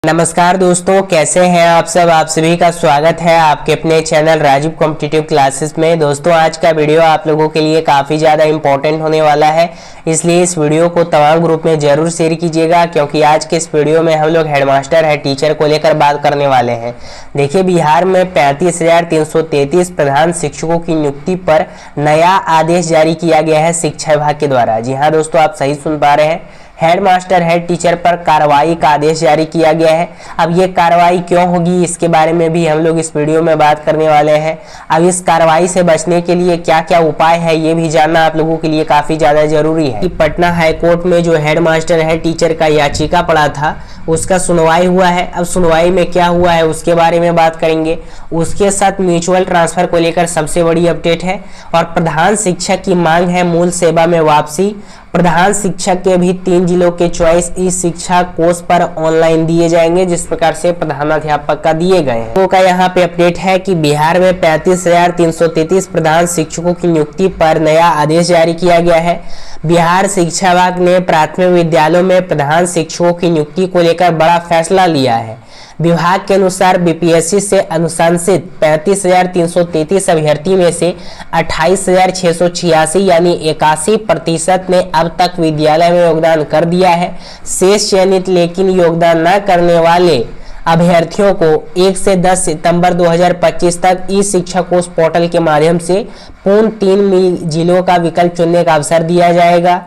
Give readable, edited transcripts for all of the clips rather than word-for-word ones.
नमस्कार दोस्तों, कैसे हैं आप सब। आप सभी का स्वागत है आपके अपने चैनल राजीव कॉम्पिटिटिव क्लासेस में। दोस्तों, आज का वीडियो आप लोगों के लिए काफ़ी ज़्यादा इंपॉर्टेंट होने वाला है, इसलिए इस वीडियो को तमाम ग्रुप में ज़रूर शेयर कीजिएगा, क्योंकि आज के इस वीडियो में हम लोग हेडमास्टर है टीचर को लेकर बात करने वाले हैं। देखिए, बिहार में 35,333 प्रधान शिक्षकों की नियुक्ति पर नया आदेश जारी किया गया है शिक्षा विभाग के द्वारा। जी हाँ दोस्तों, आप सही सुन पा रहे हैं, हेडमास्टर हेड टीचर पर कार्रवाई का आदेश जारी किया गया है। अब ये कार्रवाई क्यों होगी, इसके बारे में भी हम लोग इस वीडियो में बात करने वाले हैं। अब इस कार्रवाई से बचने के लिए क्या क्या उपाय है, ये भी जानना आप लोगों के लिए काफ़ी ज़्यादा जरूरी है। पटना हाईकोर्ट में जो हेडमास्टर हेड टीचर का याचिका पड़ा था, उसका सुनवाई हुआ है। अब सुनवाई में क्या हुआ है उसके बारे में बात करेंगे। उसके साथ म्यूचुअल ट्रांसफर को लेकर सबसे बड़ी अपडेट है, और प्रधान शिक्षक की मांग है मूल सेवा में वापसी। प्रधान शिक्षक के भी 3 जिलों के चॉइस ई शिक्षा कोर्स पर ऑनलाइन दिए जाएंगे, जिस प्रकार से प्रधानाध्यापक का दिए गए हैं। तो का यहाँ पे अपडेट है कि बिहार में 35,333 प्रधान शिक्षकों की नियुक्ति पर नया आदेश जारी किया गया है। बिहार शिक्षा विभाग ने प्राथमिक विद्यालयों में प्रधान शिक्षकों की नियुक्ति को लेकर बड़ा फैसला लिया है। विभाग के अनुसार बीपीएससी से अनुशंसित 35,333 अभ्यर्थी में से 28,686 यानी 81% ने अब तक विद्यालय में योगदान कर दिया है। शेष चयनित लेकिन योगदान न करने वाले अभ्यर्थियों को 1 से 10 सितंबर 2025 तक ई शिक्षा कोर्स पोर्टल के माध्यम से पूर्ण 3 जिलों का विकल्प चुनने का अवसर दिया जाएगा।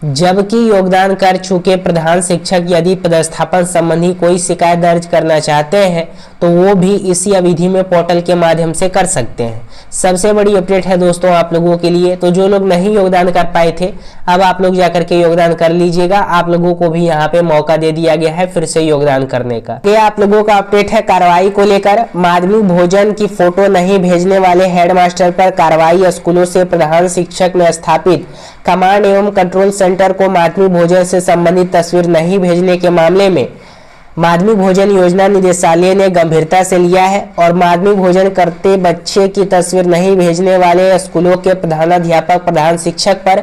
जबकि योगदान कर चुके प्रधान शिक्षक यदि पदस्थापन संबंधी कोई शिकायत दर्ज करना चाहते हैं तो वो भी इसी अवधि में पोर्टल के माध्यम से कर सकते हैं। सबसे बड़ी अपडेट है दोस्तों आप लोगों के लिए। तो जो लोग नहीं योगदान कर पाए थे, अब आप लोग जाकर के योगदान कर लीजिएगा। आप लोगों को भी यहाँ पे मौका दे दिया गया है फिर से योगदान करने का। ये आप लोगों का अपडेट है कार्रवाई को लेकर। माध्यमिक भोजन की फोटो नहीं भेजने वाले हेडमास्टर पर कार्रवाई। स्कूलों से प्रधान शिक्षक में स्थापित कमांड एवं कंट्रोल सेंटर को माध्यमिक भोजन से संबंधित तस्वीर नहीं भेजने के मामले में माध्यमिक भोजन योजना निदेशालय ने गंभीरता से लिया है, और माध्यमिक भोजन करते बच्चे की तस्वीर नहीं भेजने वाले स्कूलों के प्रधानाध्यापक प्रधान शिक्षक पर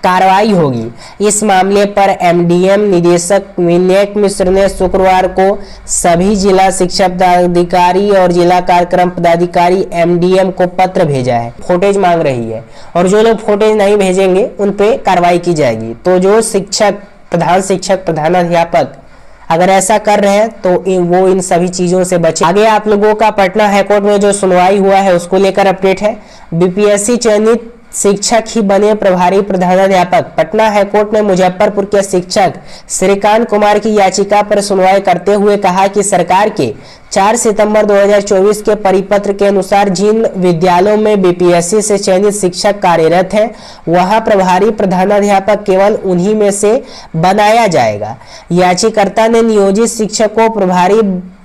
कार्रवाई होगी। इस मामले पर एमडीएम निदेशक विनायक मिश्र ने शुक्रवार को सभी जिला शिक्षा पदाधिकारी और जिला कार्यक्रम पदाधिकारी एमडीएम को पत्र भेजा है। फोटेज मांग रही है, और जो लोग फोटेज नहीं भेजेंगे उन पे कार्रवाई की जाएगी। तो जो शिक्षक प्रधानाध्यापक अगर ऐसा कर रहे हैं तो वो इन सभी चीजों से बचे। आगे आप लोगों का पटना हाईकोर्ट में जो सुनवाई हुआ है उसको लेकर अपडेट है। बीपीएससी चयनित शिक्षक ही बने प्रभारी प्रधानाध्यापक। पटना हाईकोर्ट ने मुजफ्फरपुर के शिक्षक श्रीकांत कुमार की याचिका पर सुनवाई करते हुए कहा कि सरकार के 4 सितंबर 2024 के परिपत्र के अनुसार जिन विद्यालयों में बीपीएससी से चयनित शिक्षक कार्यरत हैं, वहां प्रभारी प्रधानाध्यापक केवल उन्हीं में से बनाया जाएगा। याचिकाकर्ता ने नियोजित शिक्षक को प्रभारी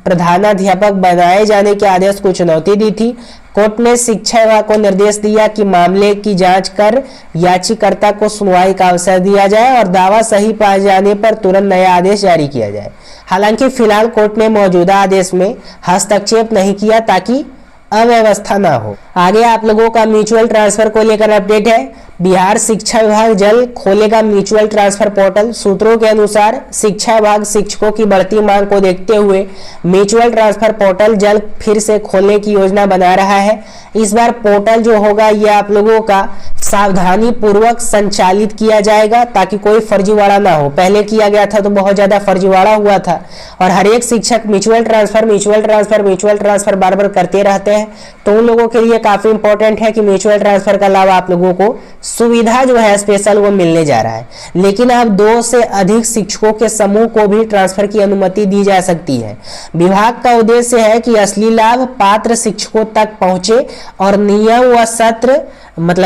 प्रधानाध्यापक बनाए जाने के आदेश को चुनौती दी थी। कोर्ट ने शिक्षा विभाग को निर्देश दिया कि मामले की जांच कर याचिकाकर्ता को सुनवाई का अवसर दिया जाए और दावा सही पाए जाने पर तुरंत नया आदेश जारी किया जाए। हालांकि फिलहाल कोर्ट ने मौजूदा आदेश में हस्तक्षेप नहीं किया ताकि अव्यवस्था ना हो। आगे आप लोगों का म्यूचुअल ट्रांसफर को लेकर अपडेट है। बिहार शिक्षा विभाग जल्द खोलेगा म्यूचुअल ट्रांसफर पोर्टल। सूत्रों के अनुसार शिक्षा विभाग शिक्षकों की बढ़ती मांग को देखते हुए म्यूचुअल ट्रांसफर पोर्टल जल्द फिर से खोलने की योजना बना रहा है। इस बार पोर्टल जो होगा ये आप लोगों का सावधानी पूर्वक संचालित किया जाएगा ताकि कोई फर्जीवाड़ा ना हो। पहले किया गया था तो बहुत ज्यादा फर्जीवाड़ा हुआ था, और हर एक शिक्षक म्यूचुअल ट्रांसफर बार बार करते रहते हैं। तो उन लोगों के लिए काफी इंपॉर्टेंट है कि म्यूचुअल ट्रांसफर का लाभ आप लोगों को सुविधा जो है स्पेशल वो मिलने जा रहा है। लेकिन अब 2 से अधिक शिक्षकों के समूह को भी ट्रांसफर की अनुमति दी जा सकती है। विभाग का उद्देश्य है कि असली लाभ पात्र शिक्षकों तक पहुंचे और नियम व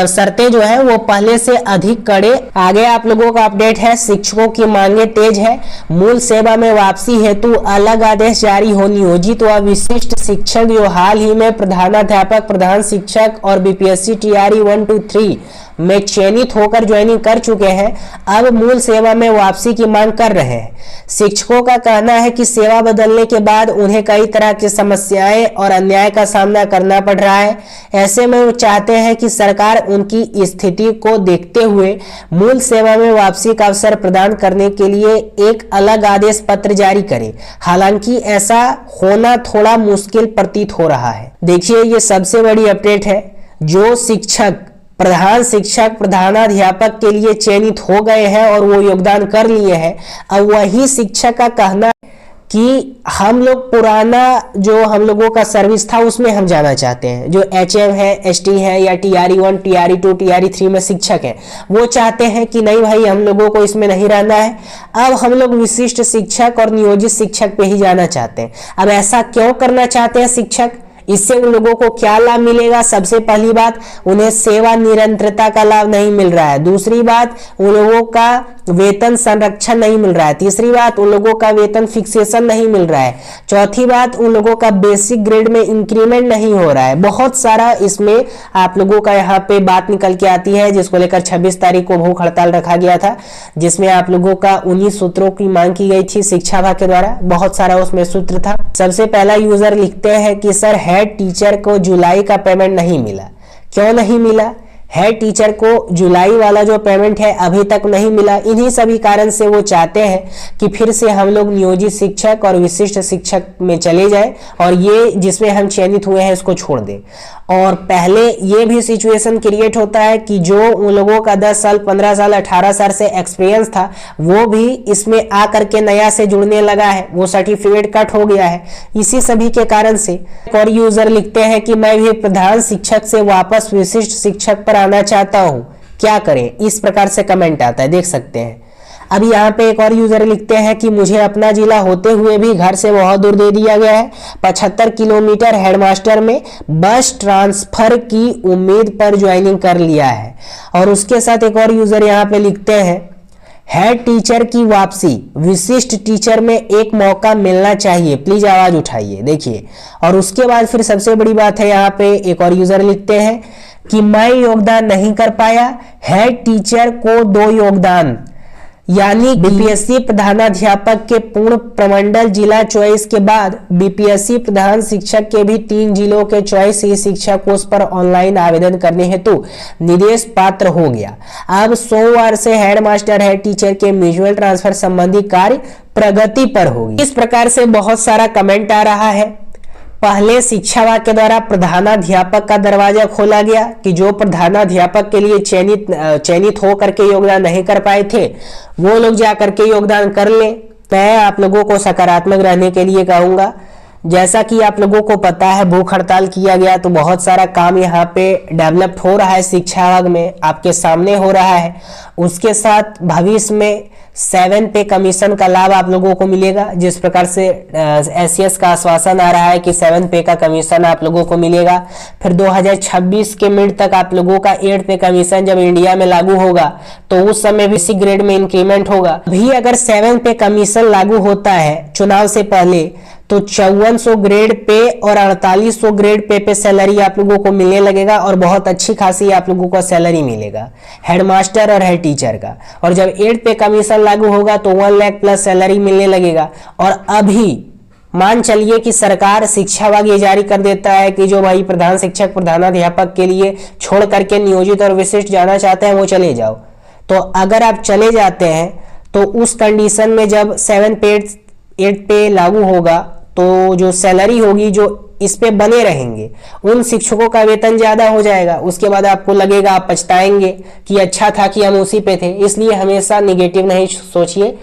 शर्तें जो है वो पहले से अधिक कड़े। आगे आप लोगों का अपडेट है, शिक्षकों की मांगे तेज है। मूल सेवा में वापसी हेतु अलग आदेश जारी हो। नियोजित व विशिष्ट शिक्षक जो हाल ही में प्रधानाध्यापक प्रधान शिक्षक और बीपीएससी टीआरई 1, 2, 3 में चयनित होकर ज्वाइनिंग कर चुके हैं अब मूल सेवा में वापसी की मांग कर रहे हैं। शिक्षकों का कहना है कि सेवा बदलने के बाद उन्हें कई तरह की समस्याएं और अन्याय का सामना करना पड़ रहा है। ऐसे में वो चाहते हैं कि सरकार उनकी स्थिति को देखते हुए मूल सेवा में वापसी का अवसर प्रदान करने के लिए एक अलग आदेश पत्र जारी करे। हालांकि ऐसा होना थोड़ा मुश्किल प्रतीत हो रहा है। देखिए, ये सबसे बड़ी अपडेट है। जो शिक्षक प्रधान शिक्षक प्रधानाध्यापक के लिए चयनित हो गए हैं और वो योगदान कर लिए हैं, अब वही शिक्षक का कहना है कि हम लोग पुराना जो हम लोगों का सर्विस था उसमें हम जाना चाहते हैं। जो HM है, ST है या TRE1, TRE2, TRE3 में शिक्षक है, वो चाहते हैं कि नहीं भाई, हम लोगों को इसमें नहीं रहना है, अब हम लोग विशिष्ट शिक्षक और नियोजित शिक्षक पे ही जाना चाहते हैं। अब ऐसा क्यों करना चाहते हैं शिक्षक? इससे उन लोगों को क्या लाभ मिलेगा? सबसे पहली बात, उन्हें सेवा निरंतरता का लाभ नहीं मिल रहा है। दूसरी बात, उन लोगों का वेतन संरक्षण नहीं मिल रहा है। तीसरी बात, उन लोगों का वेतन फिक्सेशन नहीं मिल रहा है। चौथी बात, उन लोगों का बेसिक ग्रेड में इंक्रीमेंट नहीं हो रहा है। बहुत सारा इसमें आप लोगों का यहाँ पे बात निकल के आती है, जिसको लेकर 26 तारीख को भूख हड़ताल रखा गया था, जिसमें आप लोगों का 19 सूत्रों की मांग की गई थी शिक्षा विभाग के द्वारा। बहुत सारा उसमें सूत्र था। सबसे पहला यूजर लिखते हैं कि सर, हेड टीचर को जुलाई का पेमेंट नहीं मिला। क्यों नहीं मिला? हेड टीचर को जुलाई वाला जो पेमेंट है अभी तक नहीं मिला। इन्हीं सभी कारण से वो चाहते हैं कि फिर से हम लोग नियोजित शिक्षक और विशिष्ट शिक्षक में चले जाएं और ये जिसमें हम चयनित हुए हैं इसको छोड़ दें। और पहले ये भी सिचुएशन क्रिएट होता है कि जो उन लोगों का 10 साल 15 साल 18 साल से एक्सपीरियंस था वो भी इसमें आ करके नया से जुड़ने लगा है, वो सर्टिफिकेट कट हो गया है। इसी सभी के कारण से और यूजर लिखते हैं कि मैं भी प्रधान शिक्षक से वापस विशिष्ट शिक्षक पर आना चाहता हूं, क्या करें? इस प्रकार से कमेंट आता है, देख सकते हैं। अब यहाँ पे एक और यूजर लिखते हैं कि मुझे अपना जिला होते हुए भी घर से बहुत दूर दे दिया गया है। 75 किलोमीटर हेडमास्टर में बस ट्रांसफर की उम्मीद पर ज्वाइनिंग कर लिया है। और उसके साथ एक और यूजर यहाँ पे लिखते हैं, हेड टीचर की वापसी, विशिष्ट टीचर में एक मौका मिलना चाहिए, प्लीज आवाज उठाइए। देखिए, और उसके बाद फिर सबसे बड़ी बात है, यहाँ पे एक और यूजर लिखते हैं कि मैं योगदान नहीं कर पाया, हेड टीचर को 2 योगदान, यानी बीपीएससी प्रधानाध्यापक के पूर्ण प्रमंडल जिला चॉइस के बाद बीपीएससी प्रधान शिक्षक के भी 3 जिलों के चॉइस ही शिक्षा कोर्स पर ऑनलाइन आवेदन करने हेतु निर्देश पात्र हो गया। अब सोमवार से हेडमास्टर हेड टीचर के म्यूचुअल ट्रांसफर संबंधी कार्य प्रगति पर होगी। इस प्रकार से बहुत सारा कमेंट आ रहा है। पहले शिक्षा विभाग के द्वारा प्रधानाध्यापक का दरवाजा खोला गया कि जो प्रधानाध्यापक के लिए चयनित हो करके योगदान नहीं कर पाए थे वो लोग जा करके योगदान कर ले। मैं आप लोगों को सकारात्मक रहने के लिए कहूंगा। जैसा कि आप लोगों को पता है, भूख हड़ताल किया गया तो बहुत सारा काम यहाँ पे डेवलप्ड हो रहा है शिक्षा विभाग में, आपके सामने हो रहा है। उसके साथ भविष्य में 7 पे कमीशन का लाभ आप लोगों को मिलेगा। जिस प्रकार से SCS का आश्वासन आ रहा है कि 7 पे का कमीशन आप लोगों को मिलेगा। फिर 2026 के मिड तक आप लोगों का 8 पे कमीशन जब इंडिया में लागू होगा तो उस समय बेसिक ग्रेड में इंक्रीमेंट होगा। भी अगर 7 पे कमीशन लागू होता है चुनाव से पहले तो 5400 ग्रेड पे और 4800 ग्रेड पे सैलरी आप लोगों को मिलने लगेगा और बहुत अच्छी खासी आप लोगों को सैलरी मिलेगा हेडमास्टर और हेड टीचर का। और जब 8 पे कमीशन लागू होगा तो 1 लाख प्लस सैलरी मिलने लगेगा। और अभी मान चलिए कि सरकार शिक्षा विभाग ये जारी कर देता है कि जो भाई प्रधान शिक्षक प्रधानाध्यापक के लिए छोड़ करके नियोजित और विशिष्ट जाना चाहते हैं वो चले जाओ। तो अगर आप चले जाते हैं तो उस कंडीशन में जब 7 पे 8 पे लागू होगा तो जो सैलरी होगी जो इस पे बने रहेंगे उन शिक्षकों का वेतन ज्यादा हो जाएगा। उसके बाद आपको लगेगा, आप पछताएंगे कि अच्छा था कि हम उसी पे थे। इसलिए हमेशा निगेटिव नहीं सोचिए,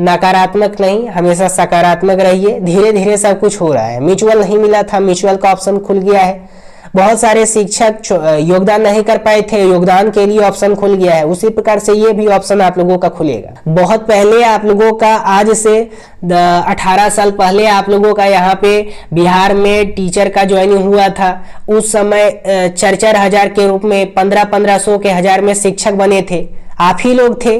नकारात्मक नहीं, हमेशा सकारात्मक रहिए। धीरे धीरे सब कुछ हो रहा है। म्यूचुअल नहीं मिला था, म्यूचुअल का ऑप्शन खुल गया है। बहुत सारे शिक्षक योगदान नहीं कर पाए थे, योगदान के लिए ऑप्शन खुल गया है। उसी प्रकार से ये भी ऑप्शन आप लोगों का खुलेगा। बहुत पहले आप लोगों का, आज से 18 साल पहले आप लोगों का यहाँ पे बिहार में टीचर का ज्वाइनिंग हुआ था। उस समय 4-4 हजार के रूप में 1500 के हजार में शिक्षक बने थे। आप ही लोग थे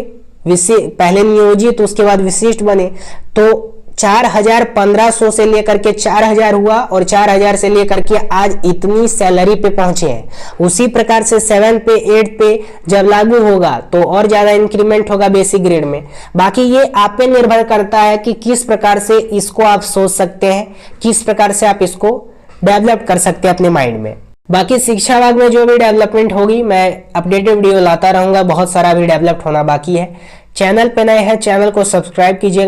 पहले नियोजित, उसके बाद विशिष्ट बने। तो 4,1500 से लेकर के 4,000 हुआ और 4,000 से लेकर के आज इतनी सैलरी पे पहुंचे हैं। उसी प्रकार से 7 पे 8 पे जब लागू होगा तो और ज्यादा इंक्रीमेंट होगा बेसिक ग्रेड में। बाकी ये आप पे निर्भर करता है कि किस प्रकार से इसको आप सोच सकते हैं, किस प्रकार से आप इसको डेवलप कर सकते हैं अपने माइंड में। बाकी शिक्षा विभाग में जो भी डेवलपमेंट होगी मैं अपडेटेड वीडियो लाता रहूंगा, बहुत सारा भी डेवलप होना बाकी है। चैनल पे नए हैं, चैनल को सब्सक्राइब कीजिए।